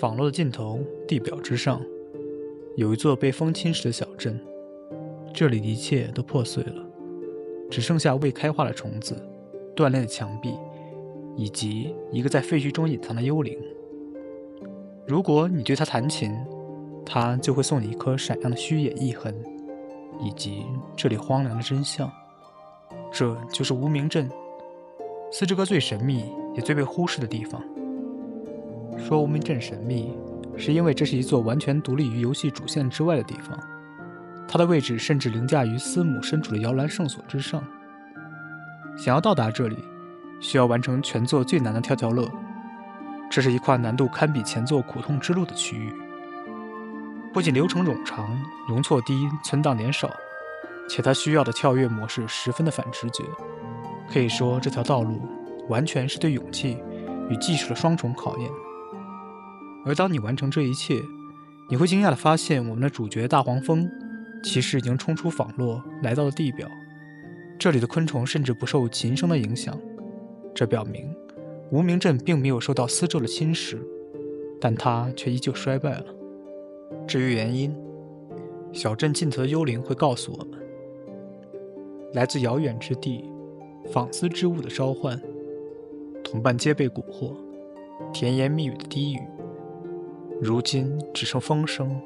坊落的尽头，地表之上，有一座被风侵蚀的小镇。这里的一切都破碎了，只剩下未开化的虫子、断裂的墙壁，以及一个在废墟中隐藏的幽灵。如果你对他弹琴，他就会送你一颗闪亮的虚野一痕，以及这里荒凉的真相。这就是无名镇，斯之哥最神秘也最被忽视的地方。说无名镇神秘，是因为这是一座完全独立于游戏主线之外的地方，它的位置甚至凌驾于司姆身处的摇篮圣所之上。想要到达这里，需要完成全作最难的跳跳乐，这是一块难度堪比前作苦痛之路的区域。不仅流程冗长、容错低、存档点少，且它需要的跳跃模式十分的反直觉。可以说这条道路完全是对勇气与技术的双重考验。而当你完成这一切，你会惊讶地发现我们的主角大黄蜂其实已经冲出坊落，来到了地表。这里的昆虫甚至不受琴声的影响，这表明无名镇并没有受到斯咒的侵蚀，但它却依旧衰败了。至于原因，小镇尽头的幽灵会告诉我们，来自遥远之地纺丝织物的召唤，同伴皆被蛊惑，甜言蜜语的低语，如今只剩风声。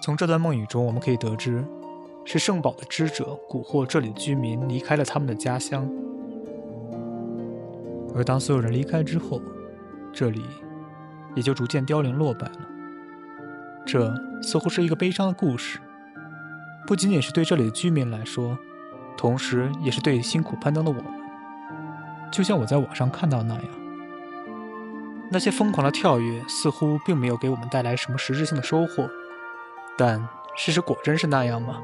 从这段梦语中我们可以得知，是圣堡的知者蛊惑这里的居民离开了他们的家乡，而当所有人离开之后，这里也就逐渐凋零落败了。这似乎是一个悲伤的故事，不仅仅是对这里的居民来说，同时也是对辛苦攀登的我们。就像我在网上看到那样，那些疯狂的跳跃似乎并没有给我们带来什么实质性的收获，但事实果真是那样吗？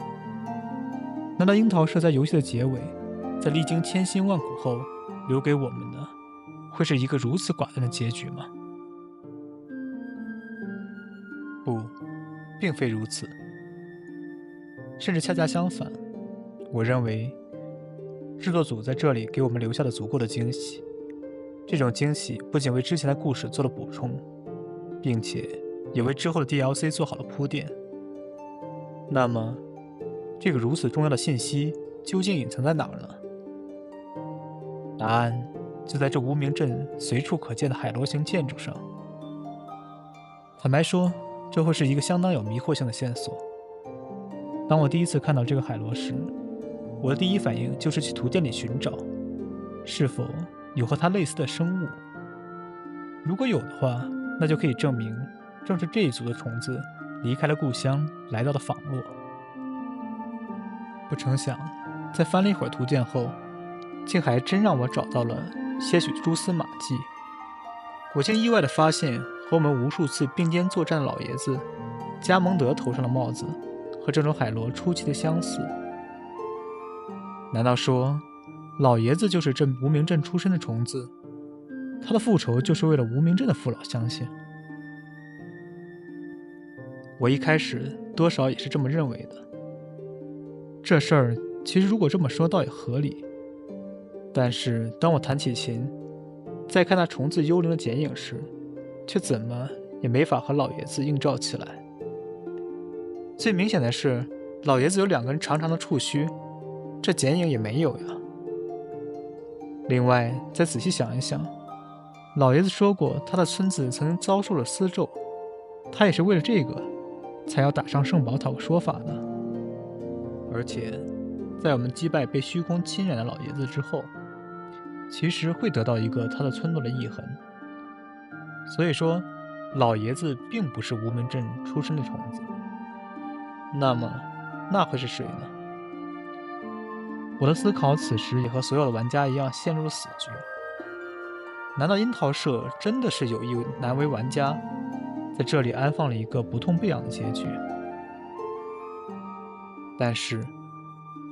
难道樱桃社在游戏的结尾，在历经千辛万苦后留给我们的，会是一个如此寡淡的结局吗？不，并非如此，甚至恰恰相反。我认为制作组在这里给我们留下了足够的惊喜，这种惊喜不仅为之前的故事做了补充，并且也为之后的 DLC 做好了铺垫。那么这个如此重要的信息究竟隐藏在哪儿呢？答案就在这无名镇随处可见的海螺形建筑上。坦白说，这会是一个相当有迷惑性的线索。当我第一次看到这个海螺时，我的第一反应就是去图鉴里寻找，是否有和它类似的生物。如果有的话，那就可以证明正是这一族的虫子离开了故乡，来到了坊落。不成想，在翻了一会儿图鉴后，竟还真让我找到了些许蛛丝马迹。我竟意外地发现，和我们无数次并肩作战的老爷子加蒙德头上的帽子和这种海螺出奇的相似。难道说老爷子就是这无名镇出身的虫子？他的复仇就是为了无名镇的父老乡亲？我一开始多少也是这么认为的。这事儿其实如果这么说倒也合理，但是当我弹起琴，再看那虫子幽灵的剪影时，却怎么也没法和老爷子映照起来。最明显的是，老爷子有2根长长的触须，这剪影也没有呀。另外再仔细想一想，老爷子说过他的村子曾经遭受了斯咒，他也是为了这个才要打上圣堡讨个说法的。而且在我们击败被虚空侵染的老爷子之后，其实会得到一个他的村落的遗痕。所以说老爷子并不是无名镇出身的虫子，那么那会是谁呢？我的思考此时也和所有的玩家一样陷入了死局。难道樱桃社真的是有意难为玩家，在这里安放了一个不痛不痒的结局？但是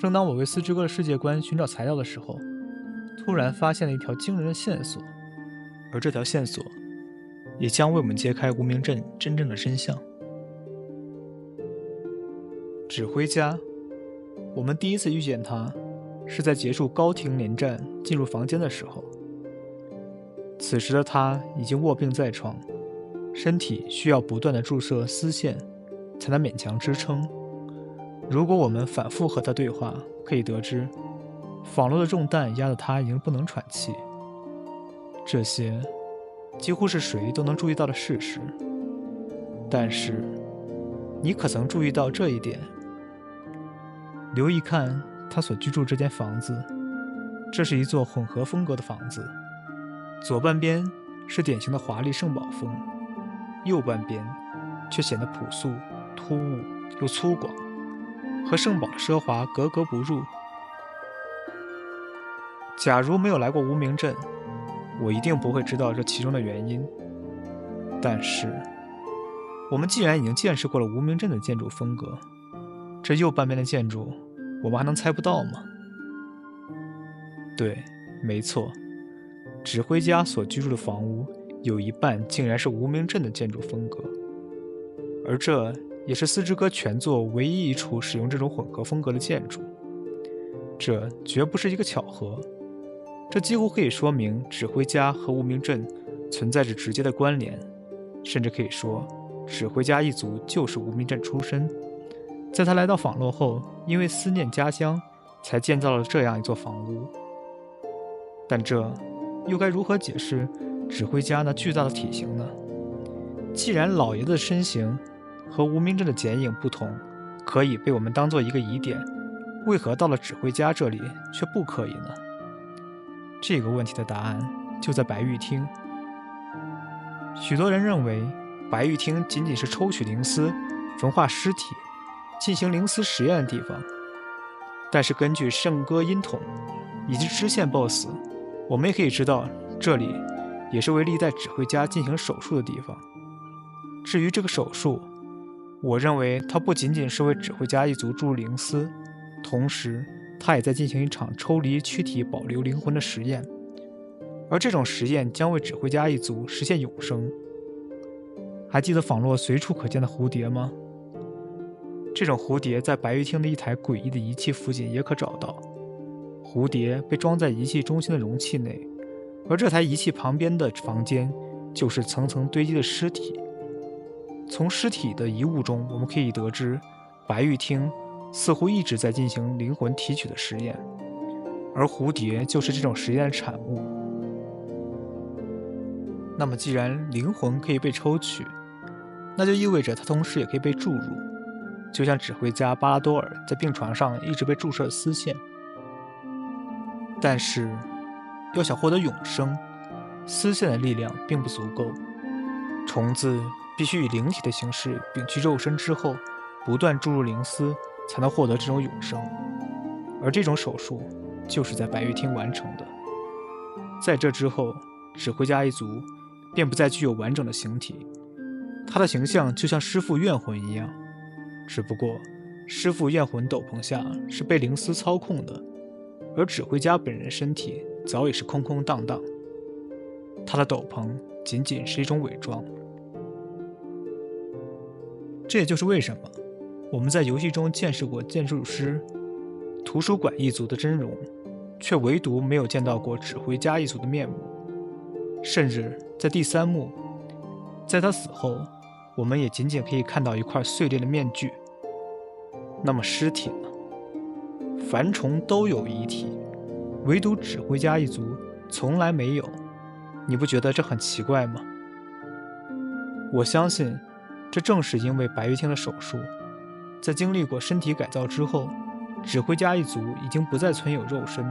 正当我为斯之歌的世界观寻找材料的时候，突然发现了一条惊人的线索，而这条线索也将为我们揭开无名镇真正的真相。指挥家，我们第一次遇见他是在结束高庭连战进入房间的时候，此时的他已经卧病在床，身体需要不断的注射丝线才能勉强支撑。如果我们反复和他对话，可以得知仿洛的重担压得他已经不能喘气。这些几乎是谁都能注意到的事实。但是你可曾注意到这一点？留意看他所居住这间房子，这是一座混合风格的房子，左半边是典型的华丽圣堡风，右半边却显得朴素、突兀又粗犷，和圣堡的奢华格格不入。假如没有来过无名镇，我一定不会知道这其中的原因。但是我们既然已经见识过了无名镇的建筑风格，这右半边的建筑我们还能猜不到吗？对，没错，指挥家所居住的房屋有一半竟然是无名镇的建筑风格，而这也是斯之歌全作唯一一处使用这种混合风格的建筑。这绝不是一个巧合，这几乎可以说明指挥家和无名镇存在着直接的关联，甚至可以说指挥家一族就是无名镇出身，在他来到仿洛后，因为思念家乡才建造了这样一座房屋。但这又该如何解释指挥家那巨大的体型呢？既然老爷子的身形和无名镇的剪影不同，可以被我们当做一个疑点，为何到了指挥家这里却不可以呢？这个问题的答案就在白玉厅。许多人认为白玉厅仅仅是抽取灵丝、焚化尸体、进行灵丝实验的地方，但是根据圣歌音筒以及支线 BOSS， 我们也可以知道这里也是为历代指挥家进行手术的地方。至于这个手术，我认为它不仅仅是为指挥家一族注入灵丝，同时他也在进行一场抽离躯体保留灵魂的实验，而这种实验将为指挥家一族实现永生。还记得仿洛随处可见的蝴蝶吗？这种蝴蝶在白玉厅的一台诡异的仪器附近也可找到。蝴蝶被装在仪器中心的容器内，而这台仪器旁边的房间就是层层堆积的尸体。从尸体的遗物中，我们可以得知白玉厅似乎一直在进行灵魂提取的实验，而蝴蝶就是这种实验的产物。那么既然灵魂可以被抽取，那就意味着它同时也可以被注入，就像指挥家巴拉多尔在病床上一直被注射丝线。但是要想获得永生，丝线的力量并不足够，虫子必须以灵体的形式摒去肉身之后，不断注入灵丝，才能获得这种永生。而这种手术就是在白玉厅完成的。在这之后，指挥家一族便不再具有完整的形体，他的形象就像师父怨魂一样，只不过师父怨魂斗篷下是被灵丝操控的，而指挥家本人身体早已是空空荡荡，他的斗篷仅仅是一种伪装。这也就是为什么我们在游戏中见识过建筑师、图书馆一族的真容，却唯独没有见到过指挥家一族的面目。甚至在第3幕，在他死后，我们也仅仅可以看到一块碎裂的面具。那么尸体呢？凡虫都有遗体，唯独指挥家一族从来没有，你不觉得这很奇怪吗？我相信这正是因为白玉厅的手术，在经历过身体改造之后，指挥家一族已经不再存有肉身，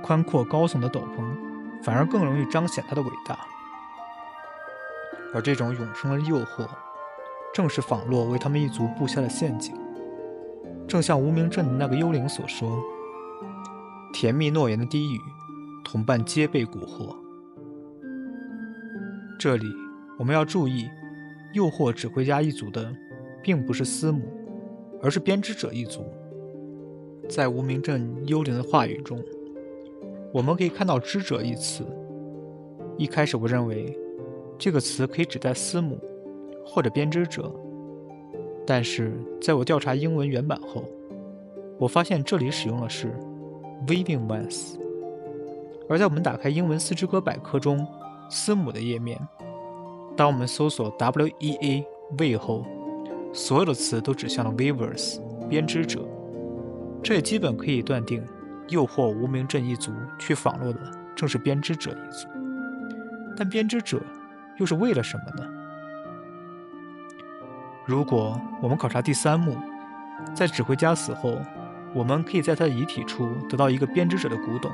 宽阔高耸的斗篷反而更容易彰显他的伟大。而这种永生的诱惑，正是仿洛为他们一族布下的陷阱。正像无名镇的那个幽灵所说，甜蜜诺言的低语，同伴皆被蛊惑。这里我们要注意，诱惑指挥家一族的并不是司母，而是编织者一族。在无名镇幽灵的话语中，我们可以看到织者一词。一开始我认为这个词可以指代司母或者编织者，但是在我调查英文原版后，我发现这里使用的是 Weaving Ones。 而在我们打开英文四之歌百科中司母的页面，当我们搜索 WEA 魏后，所有的词都指向了 Weavers 编织者，这也基本可以断定，诱惑无名镇一族去访洛的正是编织者一族。但编织者又是为了什么呢？如果我们考察第3幕，在指挥家死后，我们可以在他的遗体处得到一个编织者的古董。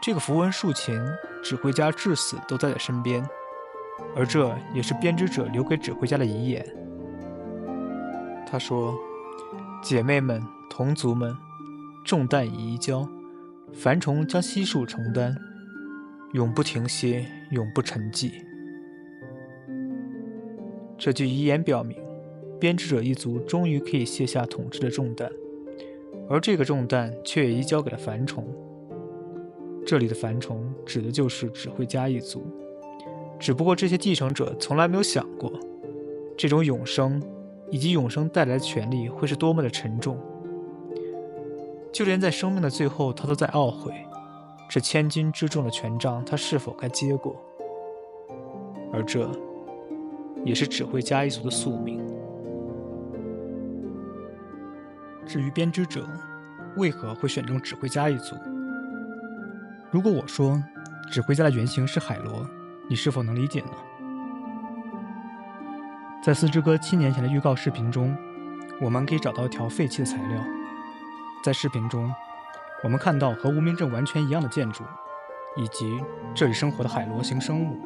这个符文竖琴，指挥家至死都在身边，而这也是编织者留给指挥家的遗言。他说：“姐妹们，同族们，重担已移交，凡虫将悉数承担，永不停歇，永不沉寂。”这句遗言表明，编织者一族终于可以卸下统治的重担，而这个重担却也移交给了凡虫。这里的凡虫指的就是指挥家一族，只不过这些继承者从来没有想过，这种永生以及永生带来的权利会是多么的沉重。就连在生命的最后，他都在懊悔，这千斤之重的权杖他是否该接过。而这也是指挥家一族的宿命。至于编织者为何会选中指挥家一族，如果我说指挥家的原型是海螺，你是否能理解呢？在四之歌7年前的预告视频中，我们可以找到一条废弃的材料。在视频中，我们看到和无名镇完全一样的建筑，以及这里生活的海螺型生物。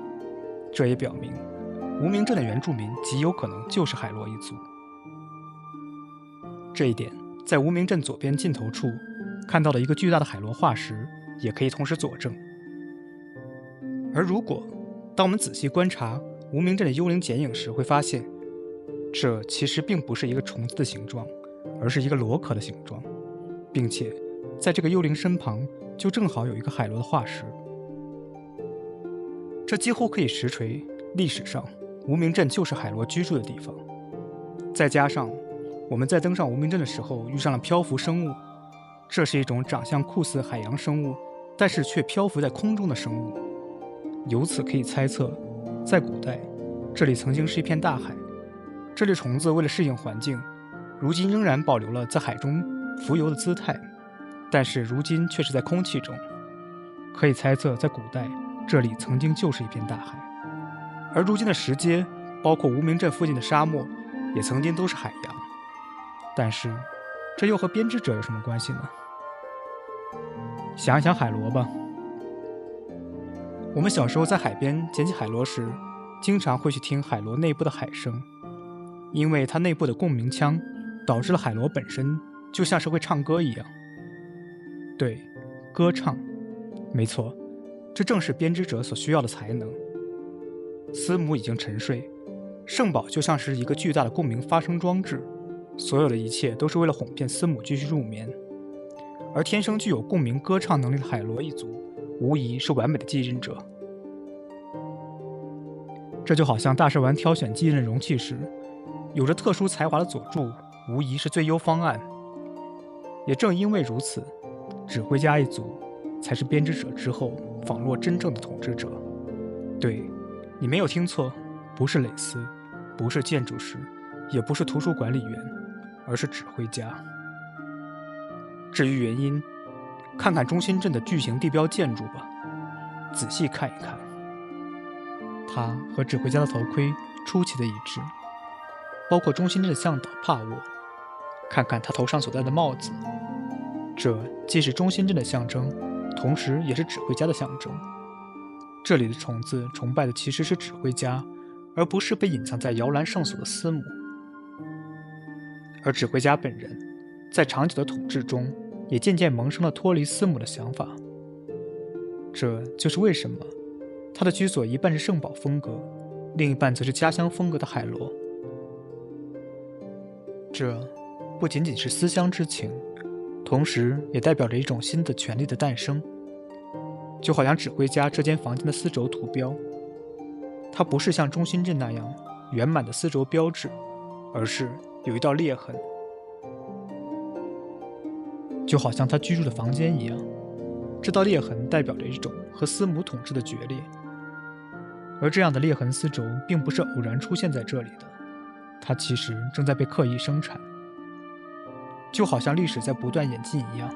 这也表明无名镇的原住民极有可能就是海螺一族。这一点在无名镇左边尽头处看到的一个巨大的海螺化石也可以同时佐证。而如果当我们仔细观察无名镇的幽灵剪影时，会发现这其实并不是一个虫子的形状，而是一个螺壳的形状，并且在这个幽灵身旁就正好有一个海螺的化石。这几乎可以实锤历史上无名镇就是海螺居住的地方。再加上我们在登上无名镇的时候遇上了漂浮生物，这是一种长相酷似海洋生物，但是却漂浮在空中的生物。由此可以猜测，在古代这里曾经是一片大海，这类虫子为了适应环境，如今仍然保留了在海中浮游的姿态，但是如今却是在空气中。可以猜测，在古代这里曾经就是一片大海，而如今的石阶，包括无名镇附近的沙漠，也曾经都是海洋。但是这又和编织者有什么关系呢？想一想海螺吧。我们小时候在海边捡起海螺时，经常会去听海螺内部的海声，因为它内部的共鸣腔导致了海螺本身就像是会唱歌一样。对，歌唱，没错，这正是编织者所需要的才能。司母已经沉睡，圣堡就像是一个巨大的共鸣发声装置，所有的一切都是为了哄骗司母继续入眠。而天生具有共鸣歌唱能力的海螺一族，无疑是完美的继任者。这就好像大蛇丸挑选继任容器时，有着特殊才华的佐助无疑是最优方案。也正因为如此，指挥家一族才是编织者之后访洛真正的统治者。对，你没有听错，不是蕾丝，不是建筑师，也不是图书管理员，而是指挥家。至于原因，看看中心镇的巨型地标建筑吧，仔细看一看，它和指挥家的头盔出奇的一致，包括中心镇的向导帕沃，看看他头上所戴的帽子，这既是中心镇的象征，同时也是指挥家的象征。这里的虫子崇拜的其实是指挥家，而不是被隐藏在摇篮圣所的司母。而指挥家本人在长久的统治中也渐渐萌生了脱离司母的想法。这就是为什么他的居所一半是圣堡风格，另一半则是家乡风格的海螺。这不仅仅是思乡之情，同时也代表着一种新的权力的诞生。就好像指挥家这间房间的丝轴图标，它不是像中心镇那样圆满的丝轴标志，而是有一道裂痕，就好像他居住的房间一样。这道裂痕代表着一种和司母统治的决裂。而这样的裂痕丝轴并不是偶然出现在这里的，它其实正在被刻意生产，就好像历史在不断演进一样。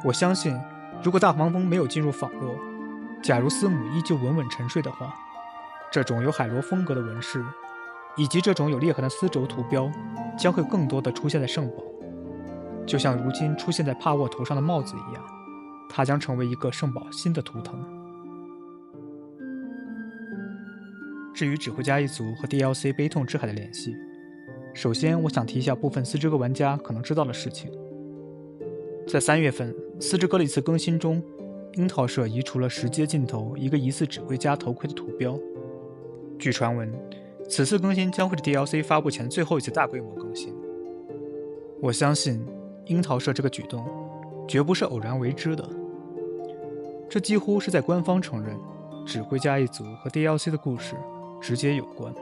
我相信，如果大黄蜂没有进入仿洛，假如斯母依旧稳稳沉睡的话，这种有海螺风格的纹饰，以及这种有裂痕的丝轴图标，将会更多地出现在圣堡，就像如今出现在帕沃头上的帽子一样，它将成为一个圣堡新的图腾。至于指挥家一族和 DLC 悲痛之海的联系，首先我想提一下部分斯之歌玩家可能知道的事情。在3月份斯之歌的一次更新中，樱桃社移除了石阶尽头一个疑似指挥家头盔的图标。据传闻，此次更新将会是 DLC 发布前最后一次大规模更新。我相信樱桃社这个举动绝不是偶然为之的，这几乎是在官方承认指挥家一族和 DLC 的故事直接有关。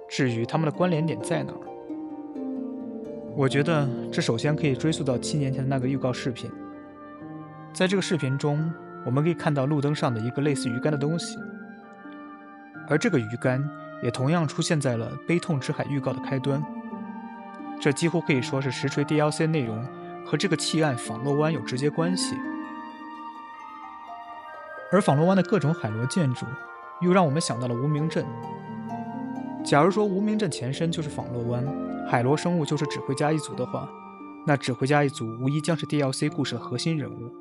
至于他们的关联点在哪儿，我觉得这首先可以追溯到7年前的那个预告视频。在这个视频中，我们可以看到路灯上的一个类似鱼竿的东西，而这个鱼竿也同样出现在了悲痛之海预告的开端。这几乎可以说是实锤 DLC 内容和这个弃案仿洛湾有直接关系。而仿洛湾的各种海螺建筑又让我们想到了无名镇。假如说无名镇前身就是仿洛湾，海螺生物就是指挥家一族的话，那指挥家一族无疑将是 DLC 故事的核心人物。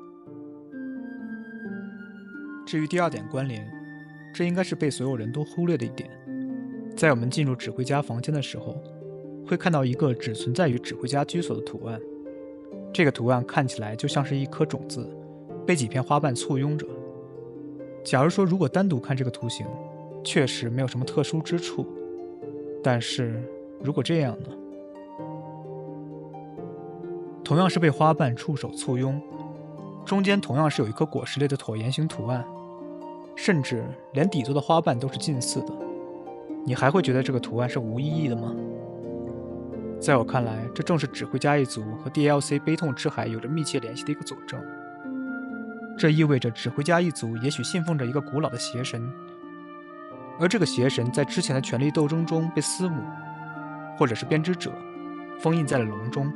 至于第二点关联，这应该是被所有人都忽略的一点。在我们进入指挥家房间的时候，会看到一个只存在于指挥家居所的图案。这个图案看起来就像是一颗种子，被几片花瓣簇拥着。假如说如果单独看这个图形，确实没有什么特殊之处，但是如果这样呢？同样是被花瓣触手簇拥，中间同样是有一颗果实类的椭圆形图案，甚至连底座的花瓣都是近似的，你还会觉得这个图案是无意义的吗？在我看来，这正是指挥家一族和 DLC 悲痛之海有着密切联系的一个佐证。这意味着指挥家一族也许信奉着一个古老的邪神，而这个邪神在之前的权力斗争中被司母或者是编织者封印在了笼中。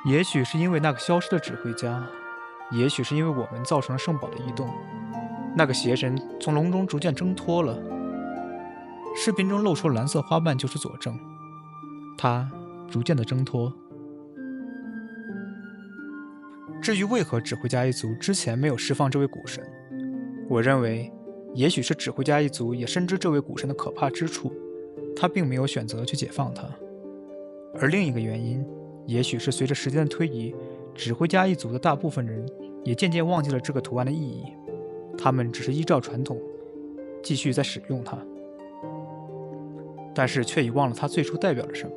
也许是因为那个消失的指挥家，也许是因为我们造成了圣堡的异动，那个邪神从笼中逐渐挣脱了。视频中露出蓝色花瓣就是佐证，他逐渐的挣脱。至于为何指挥家一族之前没有释放这位古神，我认为也许是指挥家一族也深知这位古神的可怕之处，他并没有选择去解放他。而另一个原因，也许是随着时间的推移，指挥家一族的大部分人也渐渐忘记了这个图案的意义，他们只是依照传统继续在使用它，但是却已忘了它最初代表了什么。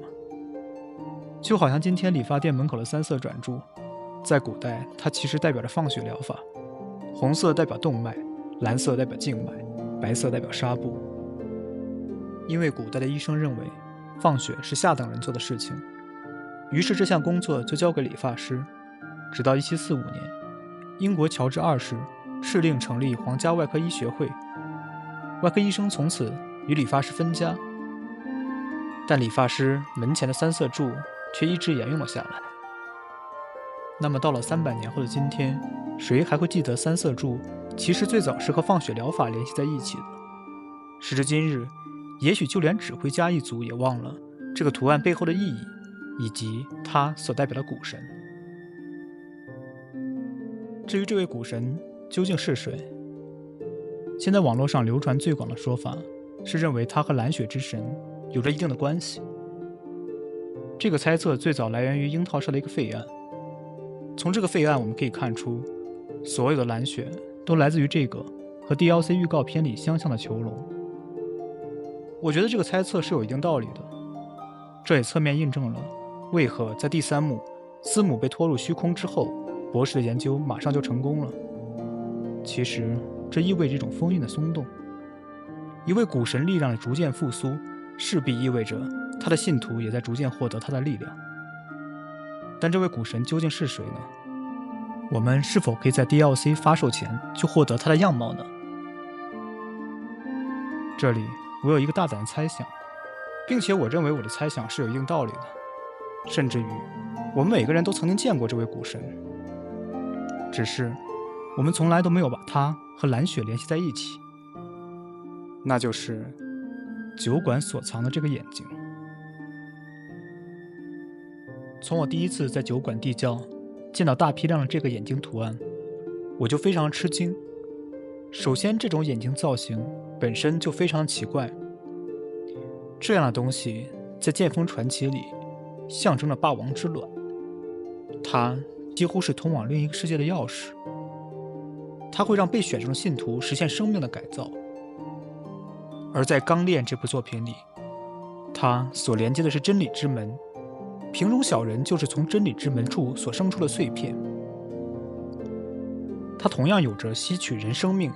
就好像今天理发店门口的3色转珠，在古代它其实代表着放血疗法，红色代表动脉，蓝色代表静脉，白色代表纱布。因为古代的医生认为放血是下等人做的事情，于是这项工作就交给理发师。直到1745年，英国乔治2世敕令成立皇家外科医学会，外科医生从此与理发师分家，但理发师门前的3色柱却一直沿用了下来。那么到了300年后的今天，谁还会记得3色柱其实最早是和放血疗法联系在一起的？时至今日，也许就连指挥家一族也忘了这个图案背后的意义，以及它所代表的古神。至于这位古神究竟是谁，现在网络上流传最广的说法是认为他和蓝血之神有着一定的关系。这个猜测最早来源于樱桃社的一个废案。从这个废案我们可以看出，所有的蓝血都来自于这个和 DLC 预告片里相像的囚笼。我觉得这个猜测是有一定道理的，这也侧面印证了为何在第3幕司母被拖入虚空之后，博士的研究马上就成功了。其实这意味着一种封印的松动，一位古神力量的逐渐复苏，势必意味着他的信徒也在逐渐获得他的力量。但这位古神究竟是谁呢？我们是否可以在 DLC 发售前就获得他的样貌呢？这里我有一个大胆的猜想，并且我认为我的猜想是有一定道理的，甚至于我们每个人都曾经见过这位古神，只是我们从来都没有把他和蓝雪联系在一起，那就是酒馆所藏的这个眼睛。从我第一次在酒馆地窖见到大批量的这个眼睛图案，我就非常吃惊。首先，这种眼睛造型本身就非常奇怪，这样的东西在剑锋传奇里象征了霸王之卵，它几乎是通往另一个世界的钥匙，它会让被选中的信徒实现生命的改造。而在《钢炼》这部作品里，它所连接的是真理之门，瓶中小人就是从真理之门处所生出的碎片，它同样有着吸取人生命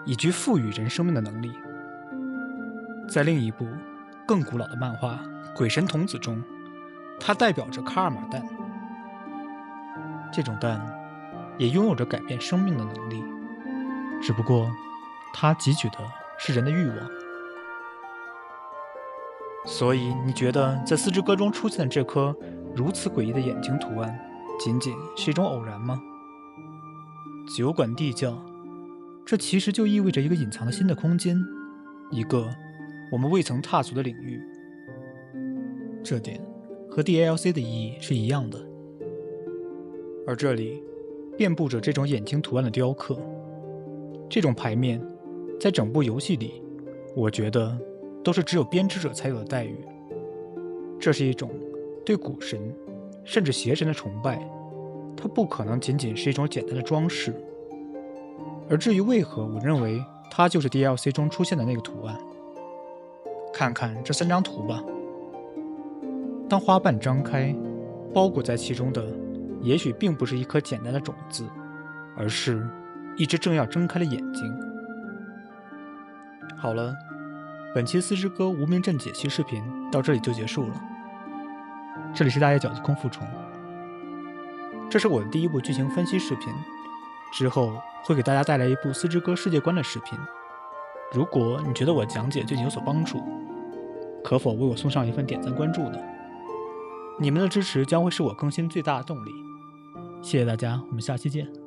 以及赋予人生命的能力。在另一部更古老的漫画《鬼神童子》中，它代表着卡尔玛蛋，这种蛋也拥有着改变生命的能力，只不过它汲取的是人的欲望。所以你觉得在四之歌中出现的这颗如此诡异的眼睛图案仅仅是一种偶然吗？酒馆地窖，这其实就意味着一个隐藏的新的空间，一个我们未曾踏足的领域。这点和 DLC 的意义是一样的。而这里遍布着这种眼睛图案的雕刻，这种牌面在整部游戏里，我觉得都是只有编织者才有的待遇。这是一种对古神甚至邪神的崇拜，它不可能仅仅是一种简单的装饰。而至于为何我认为它就是 DLC 中出现的那个图案，看看这3张图吧。当花瓣张开，包裹在其中的也许并不是一颗简单的种子，而是一只正要睁开的眼睛。好了，本期四之歌无名镇解析视频到这里就结束了。这里是大野饺子空腹虫，这是我的第一部剧情分析视频，之后会给大家带来一部四之歌世界观的视频。如果你觉得我讲解对你有所帮助，可否为我送上一份点赞关注呢？你们的支持将会是我更新最大的动力。谢谢大家，我们下期见。